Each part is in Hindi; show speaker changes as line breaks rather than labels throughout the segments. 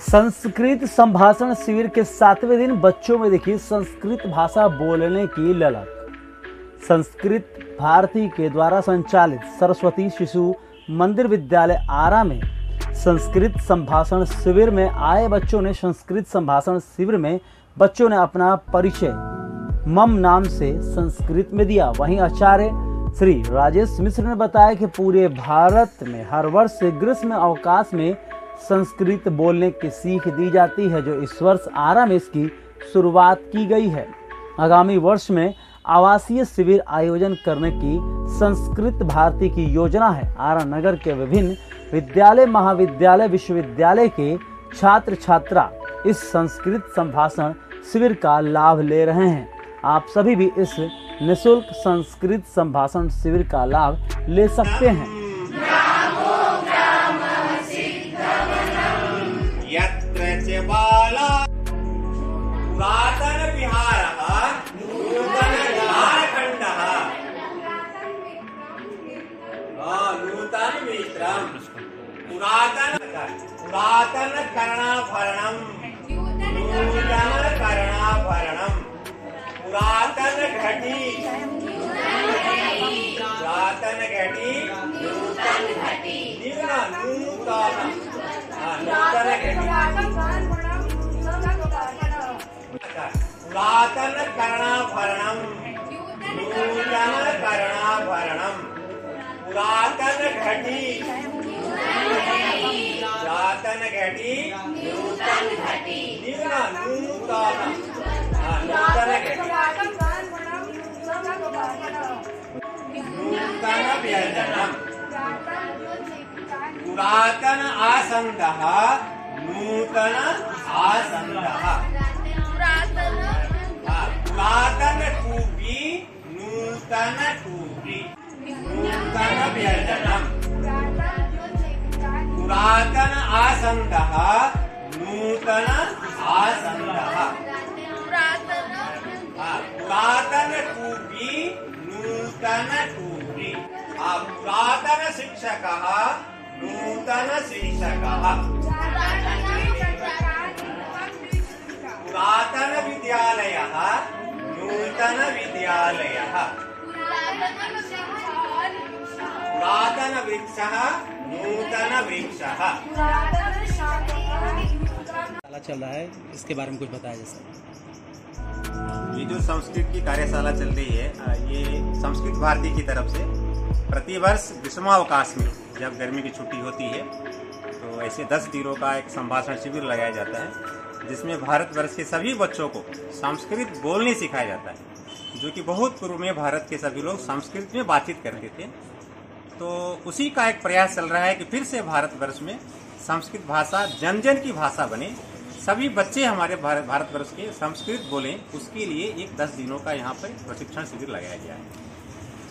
संस्कृत संभाषण शिविर के 7वें दिन बच्चों में दिखी संस्कृत भाषा बोलने की ललक। संस्कृत भारती के द्वारा संचालित सरस्वती शिशु मंदिर विद्यालय आरा में संस्कृत संभाषण शिविर में आए बच्चों ने बच्चों ने अपना परिचय मम नाम से संस्कृत में दिया। वहीं आचार्य श्री राजेश मिश्र ने बताया कि पूरे भारत में हर वर्ष ग्रीष्म अवकाश में संस्कृत बोलने की सीख दी जाती है, जो इस वर्ष आरा में इसकी शुरुआत की गई है। आगामी वर्ष में आवासीय शिविर आयोजन करने की संस्कृत भारती की योजना है। आरा नगर के विभिन्न विद्यालय, महाविद्यालय, विश्वविद्यालय के छात्र छात्रा इस संस्कृत संभाषण शिविर का लाभ ले रहे हैं। आप सभी भी इस निःशुल्क संस्कृत संभाषण शिविर का लाभ ले सकते हैं।
पुरातन कर्णाभरणम नूतन कर्णाभरणम पुरातन घटी नूतन घटी नूतन घटी पुरातन कर्णाभरणम नूतन कर्णाभरणम पुरातन घटी पुरातन घटी नूतन घटी नूतन व्यंजनम पुरातन आसन्दः नूतन आसन्दः पुरातन कूपी नूतन कूपी नूतन व्यंजनम पुरातन आसन्दः नूतन आसन्दः पुरातन कूपी नूतन कूपी पुरातन शिक्षकः नूतन शिक्षकः पुरातन विद्यालयः नूतन विद्यालयः पुरातन वृक्षः नूतन वृक्षः।
चल रहा है, इसके बारे में कुछ बताया जा सकता है।
ये जो संस्कृत की कार्यशाला चल रही है, ये संस्कृत भारती की तरफ से प्रतिवर्ष ग्रीष्मावकाश में जब गर्मी की छुट्टी होती है तो ऐसे 10 दिनों का एक संभाषण शिविर लगाया जाता है, जिसमें भारतवर्ष के सभी बच्चों को संस्कृत बोलने सिखाया जाता है। जो कि बहुत पूर्व में भारत के सभी लोग संस्कृत में बातचीत करते थे, तो उसी का एक प्रयास चल रहा है कि फिर से भारतवर्ष में संस्कृत भाषा जन जन की भाषा बने, सभी बच्चे हमारे भारतवर्ष के संस्कृत बोलें। उसके लिए एक 10 दिनों का यहाँ पर प्रशिक्षण शिविर लगाया गया है।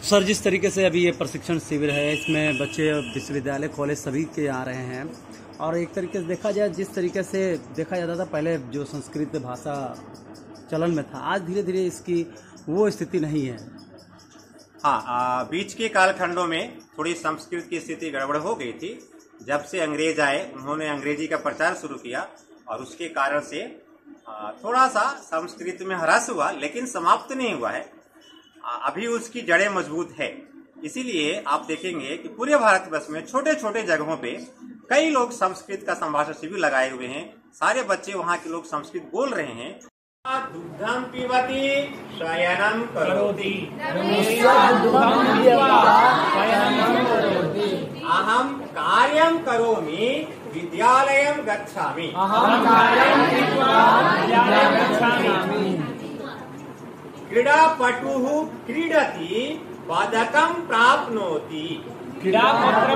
सर, जिस तरीके से अभी ये प्रशिक्षण शिविर है, इसमें बच्चे विश्वविद्यालय, कॉलेज सभी के आ रहे हैं, और एक तरीके से देखा जाए, जिस तरीके से देखा जाता था पहले जो संस्कृत भाषा चलन में था, आज धीरे धीरे इसकी वो स्थिति नहीं है।
हाँ, बीच के कालखंडों में थोड़ी संस्कृत की स्थिति गड़बड़ हो गई थी। जब से अंग्रेज आए, उन्होंने अंग्रेजी का प्रचार शुरू किया और उसके कारण से थोड़ा सा संस्कृत में ह्रास हुआ, लेकिन समाप्त नहीं हुआ है। अभी उसकी जड़ें मजबूत है। इसीलिए आप देखेंगे कि पूरे भारतवर्ष में छोटे छोटे जगहों पे कई लोग संस्कृत का संभाषण शिविर लगाए हुए हैं। सारे बच्चे वहाँ के लोग संस्कृत बोल रहे हैं। दुग्धं पिबति शयनं करोति अहं कार्यं करोमि विद्यालयं गच्छामि क्रीडापटुः क्रीडति पदकं प्राप्नोति क्रीडापटुः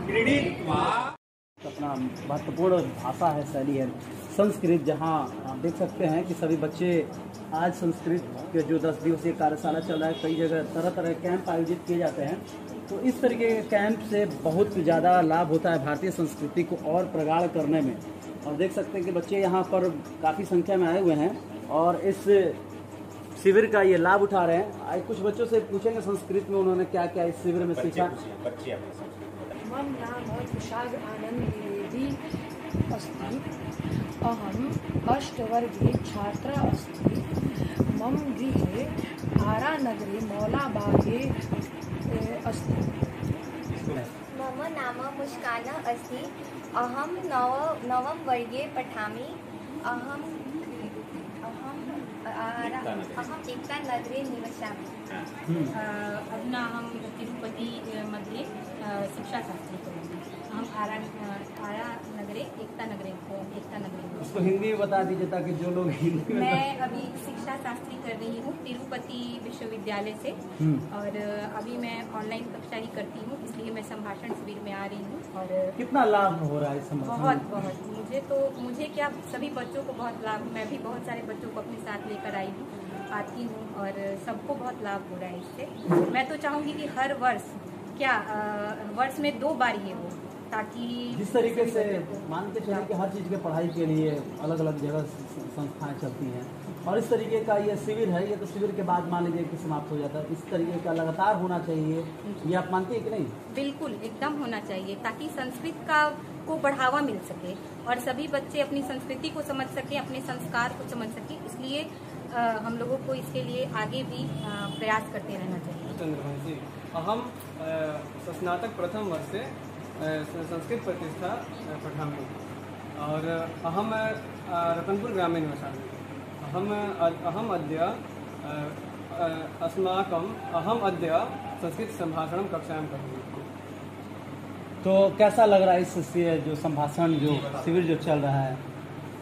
क्रीडित्वा
अपना महत्वपूर्ण भाषा है, शैली है संस्कृत, जहाँ आप देख सकते हैं कि सभी बच्चे आज संस्कृत के जो 10 दिवसीय कार्यशाला चल रहा है, कई जगह तरह तरह के कैंप आयोजित किए जाते हैं। तो इस तरीके के कैंप से बहुत ज़्यादा लाभ होता है भारतीय संस्कृति को और प्रगाढ़ करने में। और देख सकते हैं कि बच्चे यहाँ पर काफ़ी संख्या में आए हुए हैं और इस शिविर का ये लाभ उठा रहे हैं। आज कुछ बच्चों से पूछेंगे संस्कृत में उन्होंने क्या क्या इस शिविर में सीखा।
बच्चे अपने संस्कृत में
मम नाम तुषार आनंद द्विवेदी अस्ति। अहम् अष्टवर्गे छात्रा अस्ति। मम गृहे आरानगरे मौलाबागे अस्ति।
मम नाम मुस्कान अस्ति। अहं नवम वर्गे पठामि। अहं एकता नगरे निवसामि।
अधुना अहं तिरुपति मध्ये शिक्षाशास्त्री करोमि। अहम् आरा नगरे एकता नगरे
उसको हिंदी में बता दीजिए ताकि जो लोग हिंदी में
मैं अभी शिक्षा शास्त्री कर रही हूँ तिरुपति विश्वविद्यालय से। और अभी मैं ऑनलाइन कक्षा ही करती हूँ, इसलिए मैं संभाषण शिविर में आ रही हूँ। और
कितना लाभ हो रहा है इस संभाषण?
बहुत मुझे क्या सभी बच्चों को बहुत लाभ, मैं भी बहुत सारे बच्चों को अपने साथ लेकर आती हूँ और सबको बहुत लाभ हो रहा है इससे। मैं तो चाहूँगी कि हर वर्ष वर्ष में 2 बार ये हो, ताकि
जिस तरीके से मान के चलिए कि हर चीज़ के पढ़ाई के लिए अलग अलग जगह संस्थाएं चलती हैं और इस तरीके का ये शिविर है, ये तो शिविर के बाद मान लीजिए कि समाप्त हो जाता है। इस तरीके का लगातार होना चाहिए, ये आप मानते हैं कि नहीं?
बिल्कुल एकदम होना चाहिए, ताकि संस्कृत को बढ़ावा मिल सके और सभी बच्चे अपनी संस्कृति को समझ सके, अपने संस्कार को समझ सके। इसलिए हम लोगों को इसके लिए आगे भी प्रयास करते रहना चाहिए।
चंद्रवंशी अहम स्नातक प्रथम वर्षे संस्कृत प्रतिष्ठा पठामि और अहम रतनपुर ग्रामे निवसामि। अहम अद्य संस्कृत संभाषण कक्षायां करोमि।
तो कैसा लग रहा है इस जो संभाषण जो शिविर जो चल रहा है?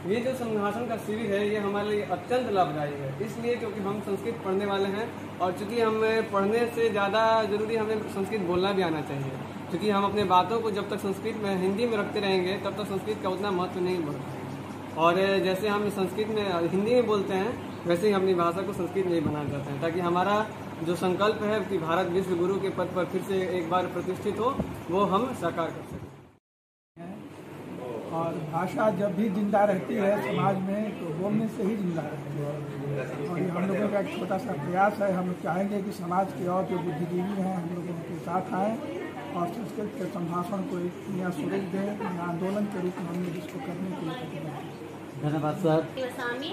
ये जो संभाषण का शिविर है ये हमारे लिए अत्यंत लाभदायी है, इसलिए क्योंकि हम संस्कृत पढ़ने वाले हैं और चूंकि हमें पढ़ने से ज़्यादा जरूरी हमें संस्कृत बोलना भी आना चाहिए, क्योंकि हम अपने बातों को जब तक संस्कृत में हिंदी में रखते रहेंगे तब तक संस्कृत का उतना महत्व नहीं बढ़ पाएगा। और जैसे हम संस्कृत में हिंदी में बोलते हैं वैसे ही अपनी भाषा को संस्कृत में ही बनाना चाहते हैं, ताकि हमारा जो संकल्प है कि भारत विश्व गुरु के पद पर फिर से एक बार प्रतिष्ठित हो, वो हम साकार कर सकें।
और भाषा जब भी जिंदा रहती है समाज में तो बोलने से ही जिंदा रहती है। और ये हम लोगों का एक छोटा सा प्रयास है। हम लोग चाहेंगे कि समाज के और जो बुद्धिजीवी हैं हम लोग उनके साथ आएँ और संस्कृत के संभाषण को एक नया स्वरूप दें, नया आंदोलन के रूप में हम लोग इसको करने के लिए प्रतिबद्ध।
धन्यवाद सर।
निवसामि।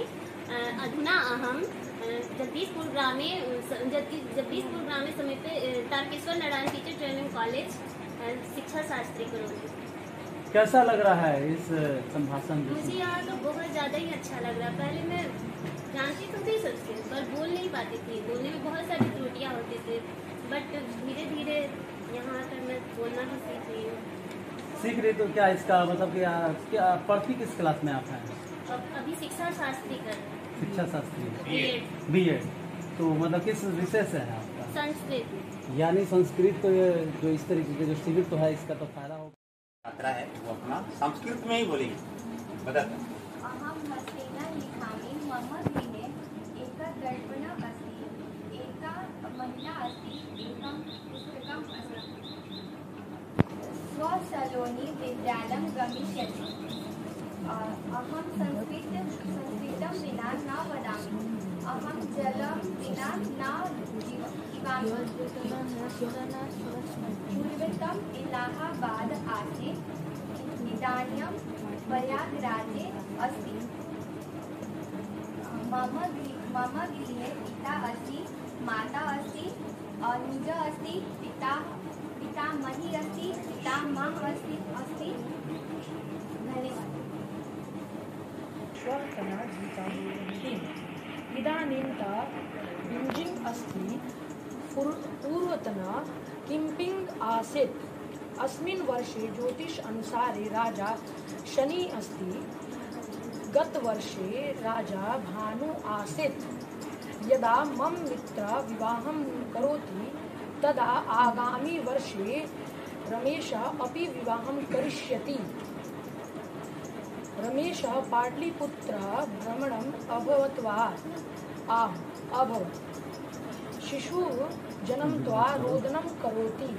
अधुना अहं जगदीशपुर ग्रामे समीपे Tarkeshwar Narayan teacher training college Shiksha Shastri करोमि।
कैसा लग रहा है इस संभाषण?
मुझे यहाँ तो बहुत ज़्यादा ही अच्छा लग रहा है। पहले मैं जानती तो थी संस्कृत पर बोल नहीं पाती थी, बोलने में बहुत सारी त्रुटियाँ होती थी, बट धीरे धीरे यहाँ आकर मैं बोलना भी सीख रही हूँ।
सीख रही तो क्या इसका मतलब क्या पढ़ती किस क्लास में आप हैं?
अभी शिक्षा शास्त्री कर रहे हैं।
शिक्षा शास्त्री B.Ed। तो मतलब किस विषय से है आपका?
संस्कृत।
यानी संस्कृत तो जो इस तरीके के जो शिविर तो है इसका तो फायदा होगा।
छात्रा है वो अपना संस्कृत में ही बोलेगी। बदल
अहं हस्तेन लिखामि। मम गृहे एका दर्पण अस्ति, एका महिला अस्ति, एकं पुस्तकम् अस्ति। स्वसलोनि विद्यालयं गमिष्यति। अहं संस्कृतं विना न वदामि। अहं जलं विना न जीवामि। पूर्वतम् इलाहाबाद आसीत्, इदानीं प्रयागराजे अस्ति। मम गृहे पिता अस्ति, माता अस्ति, अनुजा अस्ति, पितामही अस्ति, पितामहः अस्ति। धन्यवाद।
इदानींता बीजिंग अस्ति, पूर्वतना किम्पिंग आसीत्। अस्मिन् वर्षे ज्योतिष अनुसारे राजा शनि अस्ति। गतवर्षे राजा भानु आसीत्। यदा मम मित्रः विवाहं करोति तदा आगामी वर्षे रमेशः अपि विवाहं करिष्यति। रमेशः पाटलिपुत्रः भ्रमणम् अभवत्। शिशुः जन्मत्वा रोदनं करोति।